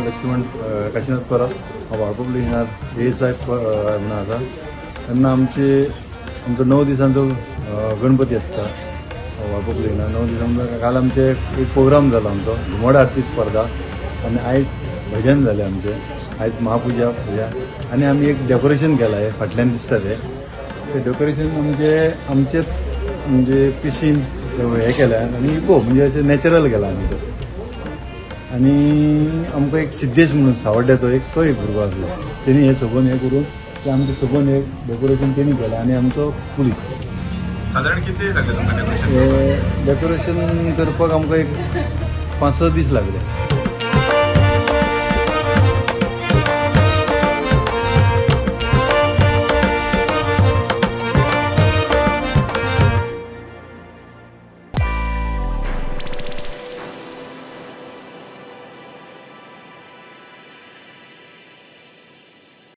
लक्ष्मण काशीनाथ परब वाळपबली हिंगात हे साहेब म्हणून आसा तेन्ना आमचो 9 दिसांचो गणपती आसता वाळपबली हिंगा 9 दिसांचो. काल आमचे एक प्रोग्राम जालो आमचो घुमट आरती स्पर्धा आनी आयज भजन जालें आमचें. आयज महापुजा आनी आमी एक डेकोरेशन केलां हे फाटल्यान दिसता ते डेकोरेशन आमचेच म्हणजे पिशीन हे केल्यान आनी इको म्हणजे अशें नॅचरल केला आमी तो. आनी आमकां एक सिद्धेश म्हणून सावड्ड्याचो तो एक भुरगो आसलो तेणी हे सबून हे करून ते आमचे सबून एक डेकोरेशन तेणी केलें आनी आमचो पुलीस. साधारण किती लागले तुमकां डेकोरेशन? डेकोरेशन करपाक आमकां एक 5-6 दीस लागले.